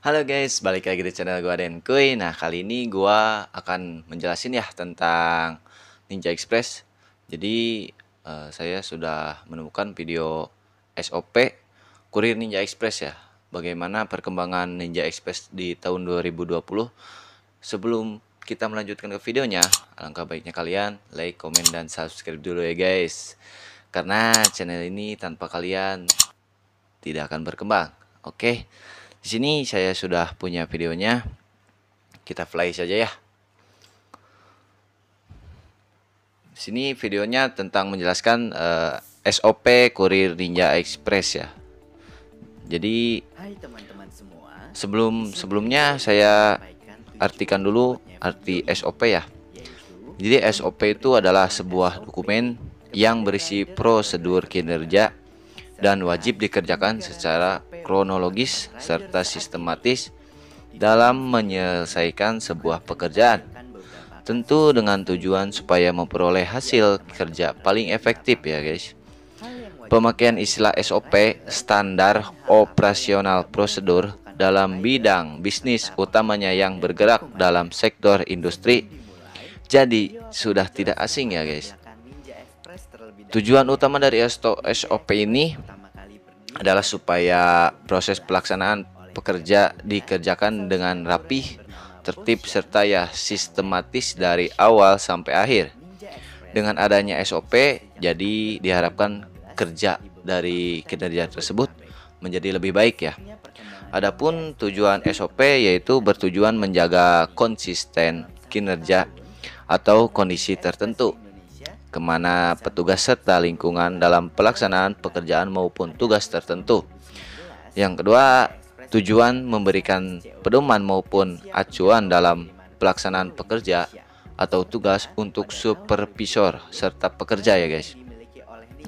Halo guys, balik lagi di channel gua Denkuy. Nah, kali ini gua akan menjelasin ya tentang Ninja Express. Jadi, saya sudah menemukan video SOP Kurir Ninja Express ya. Bagaimana perkembangan Ninja Express di tahun 2020. Sebelum kita melanjutkan ke videonya, alangkah baiknya kalian like, komen, dan subscribe dulu ya guys. Karena channel ini tanpa kalian tidak akan berkembang. Oke. Di sini saya sudah punya videonya. Kita play saja ya. Di sini videonya tentang menjelaskan SOP Kurir Ninja Express ya. Jadi sebelumnya saya artikan dulu arti SOP ya. Jadi SOP itu adalah sebuah dokumen yang berisi prosedur kinerja dan wajib dikerjakan secara kronologis serta sistematis dalam menyelesaikan sebuah pekerjaan. Tentu dengan tujuan supaya memperoleh hasil kerja paling efektif ya guys. Pemakaian istilah SOP, standar operasional prosedur, dalam bidang bisnis utamanya yang bergerak dalam sektor industri, jadi sudah tidak asing ya guys. Tujuan utama dari SOP ini adalah supaya proses pelaksanaan pekerja dikerjakan dengan rapih, tertib, serta ya sistematis dari awal sampai akhir. Dengan adanya SOP, jadi diharapkan kerja dari kinerja tersebut menjadi lebih baik ya. Adapun tujuan SOP yaitu bertujuan menjaga konsisten kinerja atau kondisi tertentu kemana petugas serta lingkungan dalam pelaksanaan pekerjaan maupun tugas tertentu. Yang kedua, tujuan memberikan pedoman maupun acuan dalam pelaksanaan pekerja atau tugas untuk supervisor serta pekerja ya guys.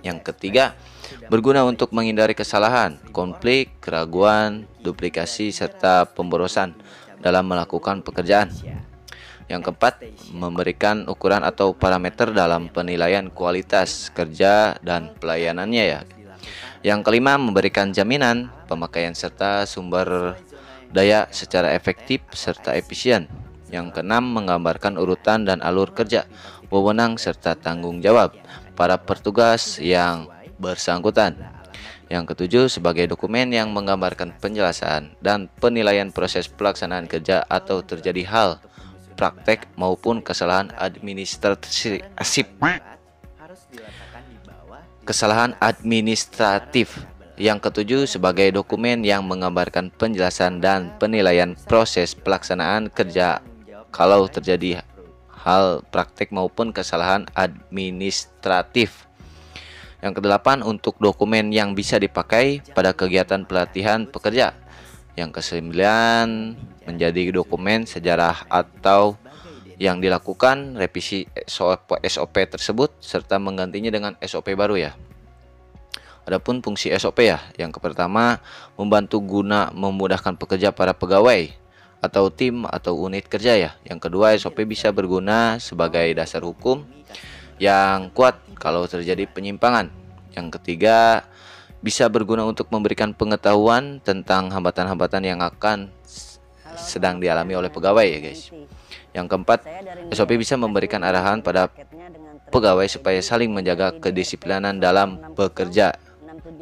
Yang ketiga, berguna untuk menghindari kesalahan, konflik, keraguan, duplikasi, serta pemborosan dalam melakukan pekerjaan. Yang keempat, memberikan ukuran atau parameter dalam penilaian kualitas kerja dan pelayanannya ya. Yang kelima, memberikan jaminan pemakaian serta sumber daya secara efektif serta efisien. Yang keenam, menggambarkan urutan dan alur kerja, wewenang serta tanggung jawab para petugas yang bersangkutan. Yang ketujuh, sebagai dokumen yang menggambarkan penjelasan dan penilaian proses pelaksanaan kerja atau terjadi hal praktek maupun kesalahan administratif. Yang ketujuh, sebagai dokumen yang menggambarkan penjelasan dan penilaian proses pelaksanaan kerja kalau terjadi hal praktek maupun kesalahan administratif. Yang kedelapan, untuk dokumen yang bisa dipakai pada kegiatan pelatihan pekerja. Yang kesembilan, menjadi dokumen sejarah atau yang dilakukan revisi SOP tersebut serta menggantinya dengan SOP baru ya. Adapun fungsi SOP ya, yang pertama, membantu guna memudahkan pekerja para pegawai atau tim atau unit kerja ya. Yang kedua, SOP bisa berguna sebagai dasar hukum yang kuat kalau terjadi penyimpangan. Yang ketiga, bisa berguna untuk memberikan pengetahuan tentang hambatan-hambatan yang akan sedang dialami oleh pegawai ya guys. Yang keempat, SOP bisa memberikan arahan pada pegawai supaya saling menjaga kedisiplinan dalam bekerja.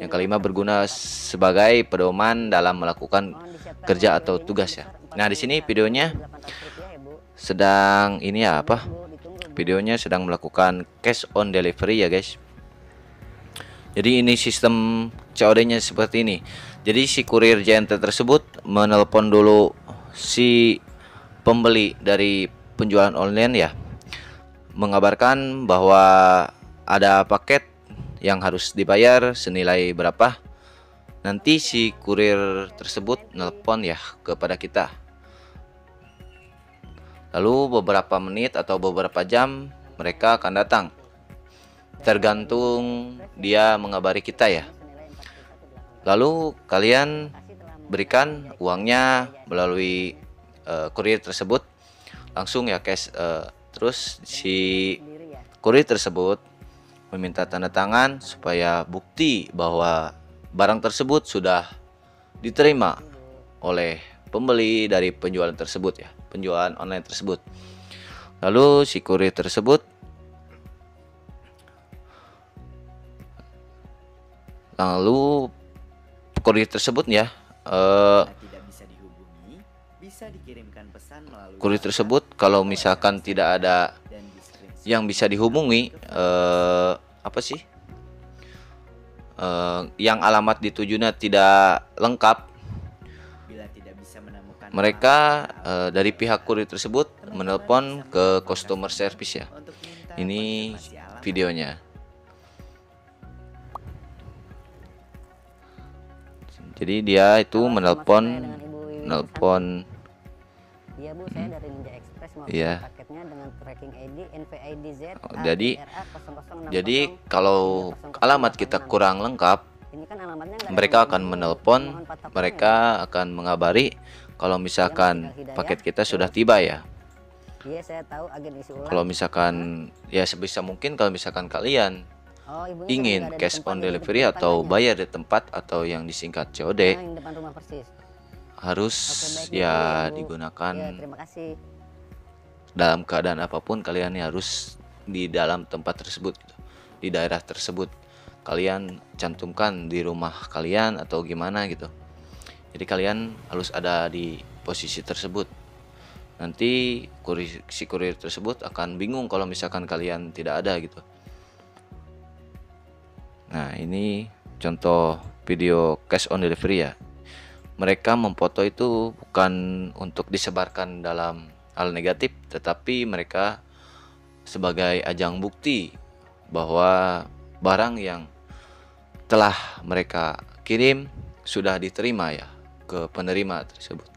Yang kelima, berguna sebagai pedoman dalam melakukan kerja atau tugas ya. Nah, di sini videonya sedang videonya sedang melakukan cash on delivery ya guys. Jadi ini sistem COD-nya seperti ini. Jadi si kurir JNT tersebut menelpon dulu si pembeli dari penjualan online ya, mengabarkan bahwa ada paket yang harus dibayar senilai berapa. Nanti si kurir tersebut nelpon ya kepada kita. Lalu beberapa menit atau beberapa jam mereka akan datang. Tergantung dia mengabari kita ya. Lalu kalian berikan uangnya melalui kurir tersebut langsung ya cash. Terus si kurir tersebut meminta tanda tangan supaya bukti bahwa barang tersebut sudah diterima oleh pembeli dari penjualan tersebut ya, penjualan online tersebut. Lalu si kurir tersebut ya kurir tersebut kalau misalkan tidak ada yang bisa dihubungi, yang alamat ditujunya tidak lengkap, mereka dari pihak kurir tersebut menelpon ke customer service ya. Ini videonya. Jadi dia itu menelpon. Iya Bu, saya dari Ninja Express mau paketnya dengan tracking ID NVIDZ. Jadi kalau alamat kita kurang lengkap, ini kan alamatnya mereka akan menelpon, mereka akan mengabari kalau misalkan paket kita sudah tiba ya. Iya, saya tahu agen isi ulang. Kalau misalkan ya sebisa mungkin kalau misalkan kalian ingin cash on delivery atau bayar di tempat atau yang disingkat COD, yang depan rumah persis, harus ya digunakan terima kasih. Dalam keadaan apapun kalian harus di dalam tempat tersebut gitu. Di daerah tersebut kalian cantumkan di rumah kalian atau gimana gitu. Jadi kalian harus ada di posisi tersebut. Nanti si kurir tersebut akan bingung kalau misalkan kalian tidak ada gitu. Nah, ini contoh video cash on delivery ya. Mereka memfoto itu bukan untuk disebarkan dalam hal negatif, tetapi mereka sebagai ajang bukti bahwa barang yang telah mereka kirim sudah diterima ya ke penerima tersebut.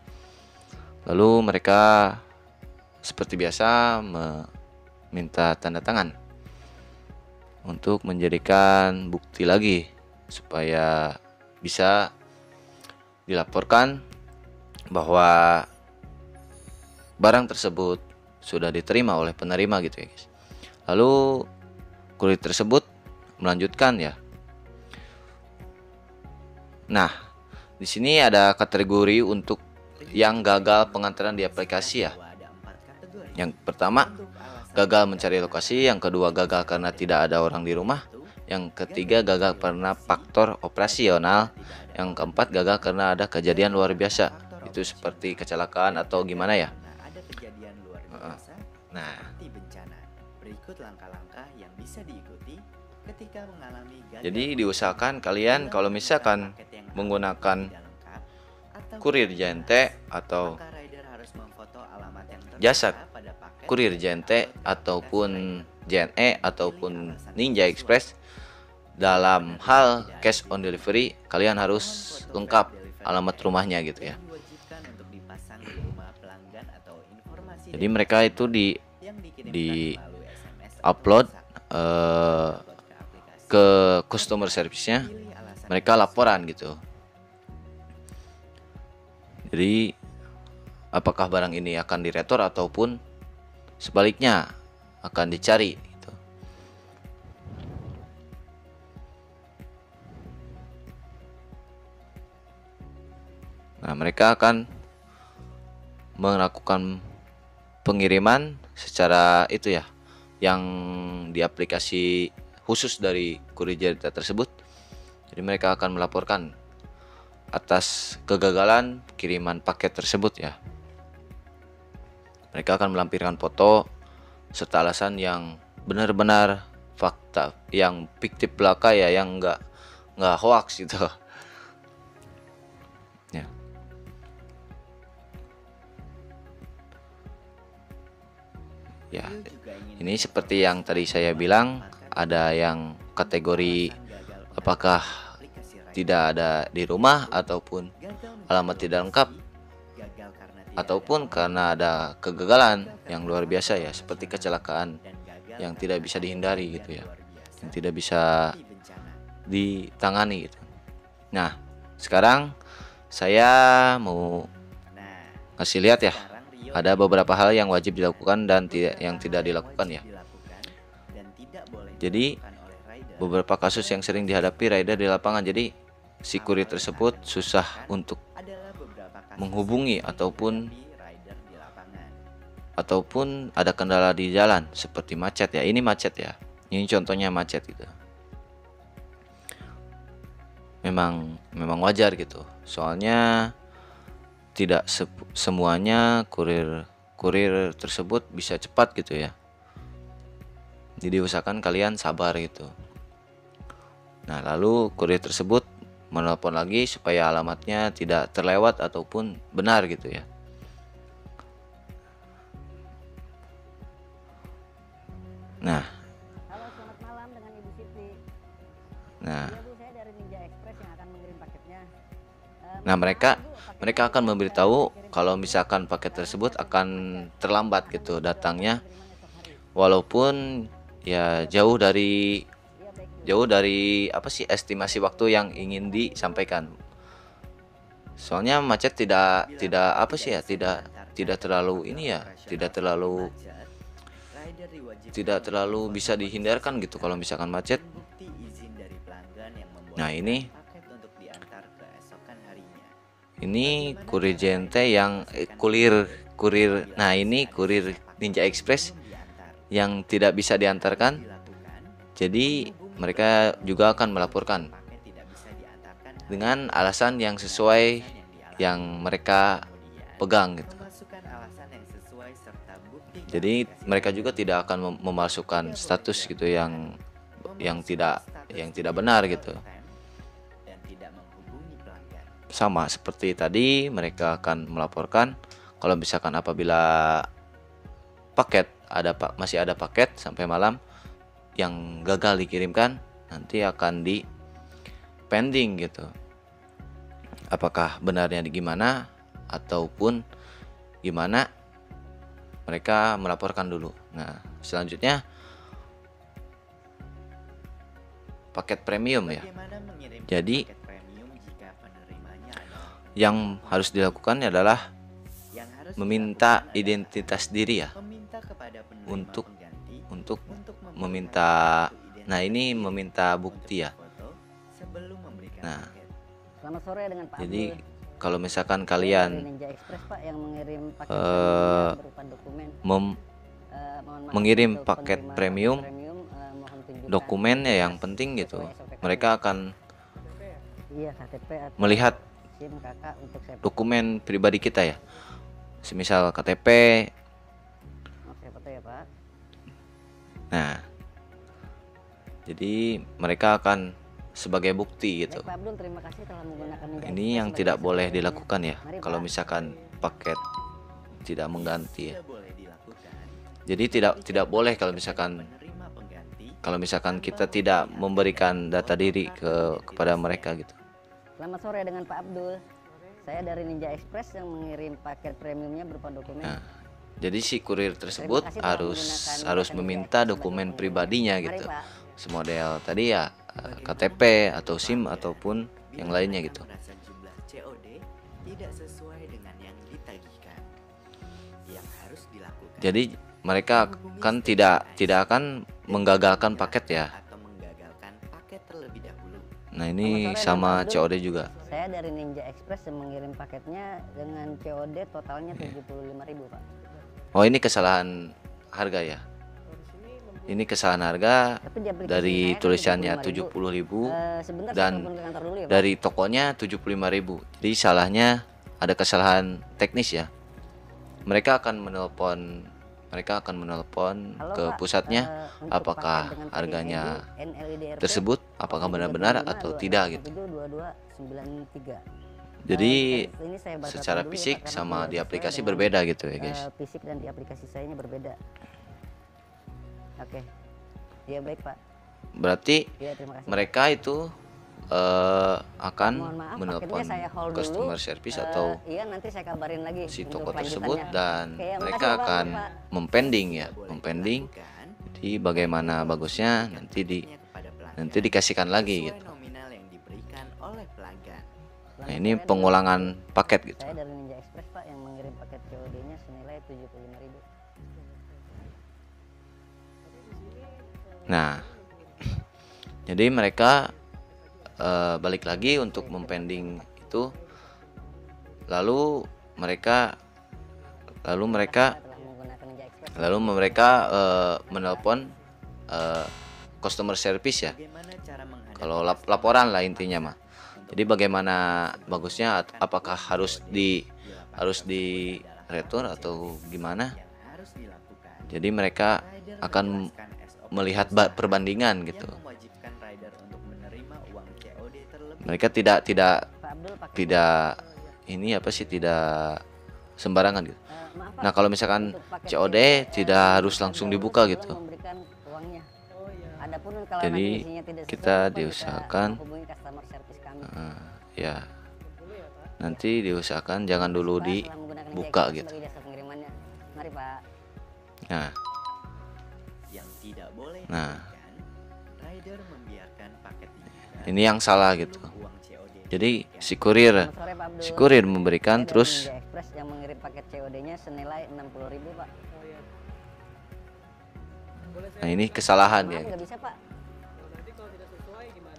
Lalu mereka seperti biasa meminta tanda tangan untuk menjadikan bukti lagi supaya bisa dilaporkan bahwa barang tersebut sudah diterima oleh penerima gitu ya guys. Lalu kurir tersebut melanjutkan ya. Nah, di sini ada kategori untuk yang gagal pengantaran di aplikasi ya. Yang pertama, gagal mencari lokasi. Yang kedua, gagal karena tidak ada orang di rumah. Yang ketiga, gagal karena faktor operasional. Yang keempat, gagal karena ada kejadian luar biasa. Itu seperti kecelakaan atau gimana ya. Nah, jadi diusahakan kalian kalau misalkan menggunakan kurir JNT atau jasa kurir JNT ataupun JNE ataupun Ninja Express, dalam hal cash on delivery kalian harus lengkap alamat rumahnya gitu ya. Jadi mereka itu di upload ke customer service-nya, mereka laporan gitu. Jadi apakah barang ini akan diretur ataupun sebaliknya akan dicari gitu. Nah, mereka akan melakukan pengiriman secara itu ya, yang di aplikasi khusus dari kurir JNT tersebut. Jadi mereka akan melaporkan atas kegagalan kiriman paket tersebut ya. Mereka akan melampirkan foto serta alasan yang benar-benar fakta, yang fiktif belaka ya, yang nggak hoax gitu ya. Ya, ini seperti yang tadi saya bilang, ada yang kategori apakah tidak ada di rumah ataupun alamat tidak lengkap, ataupun karena ada kegagalan yang luar biasa ya, seperti kecelakaan yang tidak bisa dihindari gitu ya, yang tidak bisa ditangani gitu. Nah, sekarang saya mau ngasih lihat ya, ada beberapa hal yang wajib dilakukan dan yang tidak dilakukan ya. Jadi beberapa kasus yang sering dihadapi rider di lapangan. Jadi si kurir tersebut susah untuk menghubungi ataupun ada kendala di jalan seperti macet ya. Ini macet ya. Ini contohnya macet gitu. Memang wajar gitu. Soalnya tidak semuanya kurir tersebut bisa cepat gitu ya. Jadi usahakan kalian sabar gitu. Nah, lalu kurir tersebut menelpon lagi supaya alamatnya tidak terlewat ataupun benar gitu ya. Nah, halo, selamat malam dengan Ibu Siti. Nah, Iya Bu, saya dari Ninja Express yang akan mengirim paketnya. nah mereka akan memberitahu kalau misalkan paket tersebut akan terlambat gitu datangnya, walaupun ya jauh dari apa sih estimasi waktu yang ingin disampaikan. Soalnya macet tidak apa sih ya, tidak terlalu ini ya, tidak terlalu bisa dihindarkan gitu kalau misalkan macet. Nah, ini kurir JNT yang kurir. Nah, ini kurir Ninja Express yang tidak bisa diantarkan. Jadi mereka juga akan melaporkan dengan alasan yang sesuai yang mereka pegang gitu. Jadi mereka juga tidak akan memasukkan status gitu yang tidak benar gitu. Sama seperti tadi, mereka akan melaporkan kalau misalkan apabila masih ada paket sampai malam yang gagal dikirimkan, nanti akan di pending gitu. Apakah benarnya gimana ataupun gimana, mereka melaporkan dulu. Nah, selanjutnya paket premium ya. Jadi yang harus dilakukan adalah meminta identitas diri ya, untuk meminta. Nah, ini meminta bukti ya. Nah, Selamat sore dengan Pak jadi Abdul. kalau misalkan Dari kalian Ninja Express Pak yang mengirim paket premium berupa dokumen. Mohon maaf, mengirim untuk paket penerima premium, mohon tunjukkan dokumennya yang penting gitu. sesuai SOP Mereka akan Iya, KTP atau melihat SIM kakak untuk saya. dokumen pribadi kita ya, semisal KTP. Oke, foto ya Pak. Nah, jadi mereka akan sebagai bukti gitu. Baik, Pak Abdul, terima kasih telah menggunakan Ninja Ini Express yang sebagai tidak jasa boleh kurirnya. dilakukan ya, Mari, kalau Pak. misalkan paket tidak mengganti ya. Jadi tidak boleh kalau misalkan kita tidak memberikan data diri kepada mereka gitu. Selamat sore dengan Pak Abdul. Saya dari Ninja Express yang mengirim paket premiumnya berupa dokumen. Nah, jadi si kurir tersebut Terima kasih telah harus menggunakan meminta Ninja dokumen Express pribadinya sebagai gitu. pengguna. Mari, Pak. Semodel tadi ya, KTP atau SIM ataupun yang lainnya gitu. Jadi mereka kan tidak akan menggagalkan paket ya. Nah, ini sama COD juga. Saya dari Ninja Express yang mengirim paketnya dengan COD totalnya 75.000 Pak. Oh, ini kesalahan harga ya. Ini kesalahan harga Tapi di aplikasi dari saya kan tulisannya 75.000. 70.000 Sebentar saya dan telepon ke kantor dulu ya Pak. dari tokonya 75.000. Jadi salahnya ada kesalahan teknis ya. Mereka akan menelpon Halo, ke Pak, pusatnya untuk apakah paket dengan harganya tracking ID, NLIDRP tersebut apakah benar-benar atau tidak gitu. 2293. Jadi Ini saya bacakan secara dulu ya, fisik Pak, karena sama tidak di sesuai aplikasi dengan, berbeda gitu ya guys. Fisik dan di aplikasi saya ini berbeda. Oke. Ya baik Pak. Berarti Ya, terima kasih. mereka itu akan Mohon maaf, menelpon paketnya saya hold customer dulu. service atau Iya, nanti saya kabarin lagi si untuk toko kelanjutannya. tersebut dan Oke, ya, mereka makasih, Pak. akan Pak. mempending ya, Jadi bagaimana bagusnya nanti dikasihkan lagi gitu. Nah, ini pengulangan paket gitu. Saya dari Ninja Express Pak yang mengirim paket COD-nya senilai 75.000. Nah, jadi mereka balik lagi untuk mempending itu lalu mereka lalu mereka telah menggunakan Ninja Express. lalu mereka menelpon customer service ya, kalau laporan lah intinya mah. Jadi bagaimana bagusnya, apakah harus di retur atau gimana? Jadi mereka akan melihat perbandingan gitu. Mereka tidak Pak Abdul pakai tidak ini apa sih, tidak sembarangan gitu. maaf Pak, Nah, kalau misalkan untuk paket COD COD, tidak harus langsung Anda dibuka harus gitu. memberikan uangnya. Adapun kalau Jadi nanti isinya tidak sesuai, kita Bapak diusahakan bisa menghubungi customer service kami. ya nanti diusahakan jangan dulu Pak, telah menggunakan Ninja dibuka Express gitu. sebagai jasa pengirimannya. Mari Pak. Nah, Yang tidak boleh Nah. dilakukan, rider membiarkan paket digital ini yang salah gitu. uang COD. Jadi si kurir Selamat sore Pak Abdul. si kurir memberikan Saya dari terus. Ninja Express yang mengirim paket COD-nya senilai 60.000 Pak. Nah, ini kesalahan Maaf ya. nggak bisa Pak.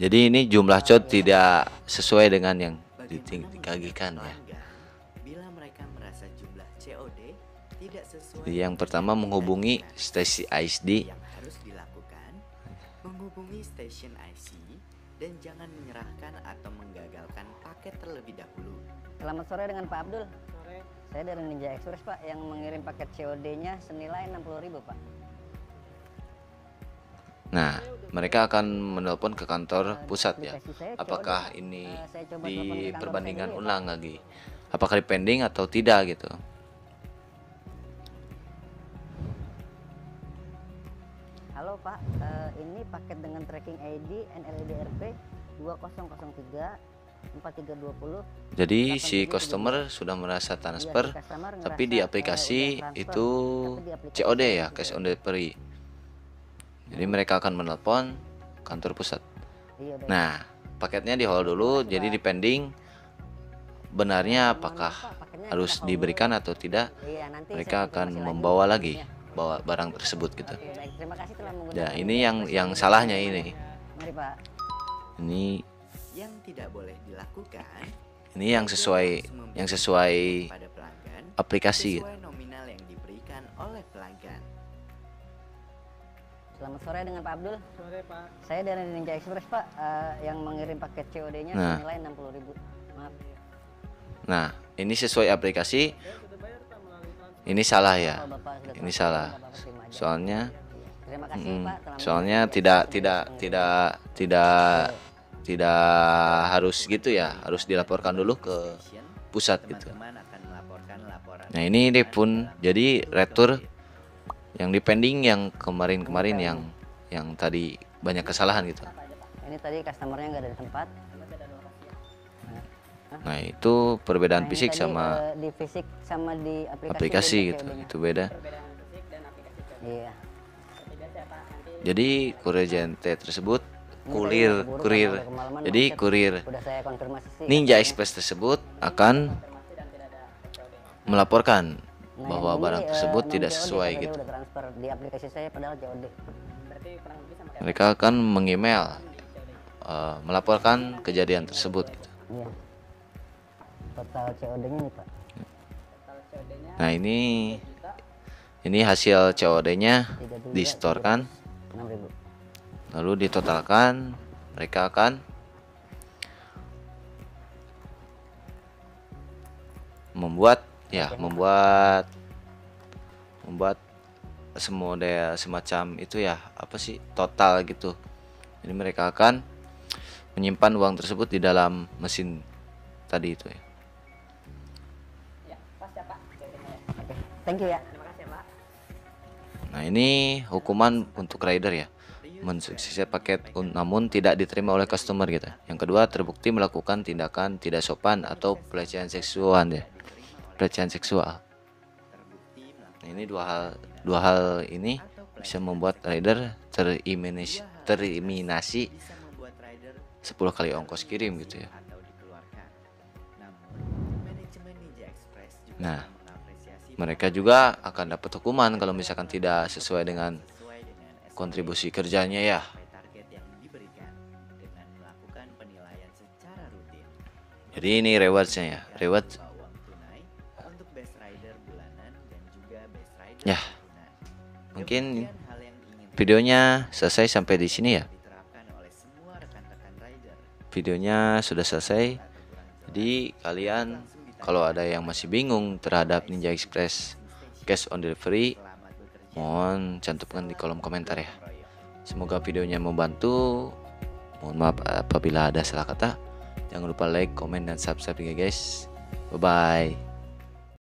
Jadi ini jumlah COD tidak sesuai dengan yang dikagikan ya. Pelanggan, bila mereka merasa jumlah COD tidak sesuai Jadi yang pertama menghubungi stasi ISD. yang harus dilakukan, menghubungi stasiun IC dan jangan menyerahkan atau menggagalkan paket terlebih dahulu. Selamat sore dengan Pak Abdul. Saya dari Ninja Express Pak yang mengirim paket COD-nya senilai 60.000 Pak. Nah, mereka akan menelpon ke kantor pusat ya. Aplikasi saya Apakah COD, ini saya coba telepon ke kantor saya diperbandingan dulu ya, ulang lagi? Apakah di pending atau tidak gitu? Halo Pak, ini paket dengan tracking ID NLDRP 2003 4320. Jadi si customer sudah merasa transfer, tapi di aplikasi itu COD ya, cash on delivery. Jadi mereka akan menelpon kantor pusat. Iya, udah. Nah, paketnya di hold dulu, jadi di pending. Benarnya apakah harus diberikan atau tidak? Iya, nanti Mereka saya akan konfirmasi lagi. membawa lagi bawa barang tersebut gitu. Oke, baik. Terima kasih telah menggunakan. Nah, ini yang salahnya ini. Mari Pak. Ini Yang tidak boleh dilakukan, yang sesuai pada pelanggan aplikasi gitu. sesuai nominal yang diberikan oleh pelanggan. Selamat sore dengan Pak Abdul. Sore Pak. Saya dari Ninja Express Pak yang mengirim paket COD-nya Nah. senilai 60.000. Maaf. Nah, ini sesuai aplikasi. Sudah bayar Pak melalui transfer. Ini salah ya. Kalau Bapak sudah Ini transfer, salah. Bapak terima aja. Soalnya Terima kasih mm, Pak telah soalnya menggunakan tidak Ninja tidak Express tidak tidak tidak harus gitu ya, harus dilaporkan dulu ke Station, pusat gitu. teman-teman akan melaporkan laporan. Nah, ini deh pun jadi retur yang di pending yang kemarin-kemarin yang tadi banyak kesalahan gitu. Ini tadi customernya nggak ada di tempat. Nah, itu perbedaan Nah, ini fisik tadi, sama di fisik sama di aplikasi beda gitu. COD-nya. Itu beda. Perbedaan fisik dan aplikasi COD. Iya. Tidak ya Pak. Nanti Jadi kurir JNT tersebut Ini kurir tadi keburu kurir karena udah kemalaman, jadi macet. kurir Udah saya konfirmasi sih. Ninja katanya. Express tersebut akan konfirmasi dan tidak ada COD. melaporkan Nah, bahwa ini, barang tersebut non tidak COD, sesuai katanya gitu. Udah transfer di aplikasi saya padahal COD. Berarti kurang lebih sama kayak Mereka akan mengemail melaporkan kejadian tersebut gitu. Iya. Total COD-nya nih Pak. total COD-nya Nah, ini hasil COD-nya 32, disetorkan 6.000. lalu ditotalkan. Mereka akan membuat semacam itu ya, apa sih, total gitu. Jadi mereka akan menyimpan uang tersebut di dalam mesin tadi itu ya. ya pas ya Pak COD-nya ya. Oke, thank you ya. Terima kasih ya Pak. Nah, ini hukuman untuk rider ya, mensukseskan paket namun tidak diterima oleh customer gitu. Yang kedua, terbukti melakukan tindakan tidak sopan atau pelecehan seksual ya, pelecehan seksual. Nah, ini dua hal ini bisa membuat rider tereliminasi Bisa membuat rider 10 kali ongkos kirim gitu ya. atau dikeluarkan. Namun, manajemen Ninja Express juga Nah, akan mengapresiasi mereka juga akan dapat hukuman kalau misalkan tidak sesuai dengan sesuai dengan SOP kontribusi kerjanya ya. target yang diberikan dengan melakukan penilaian secara rutin. Jadi ini rewardsnya ya, reward Bahwa uang rider bulanan dan juga best rider Ya, tahunan. mungkin Demikian hal yang ingin videonya selesai sampai di sini ya. diterapkan oleh semua rekan-rekan rider. Videonya sudah selesai. Jadi kalian kalau ada yang masih bingung terhadap Ninja Express cash on delivery, Selamat bekerja. mohon cantumkan di kolom komentar ya. Semoga videonya membantu. Mohon maaf apabila ada salah kata. Jangan lupa like, komen, dan subscribe ya guys. Bye bye.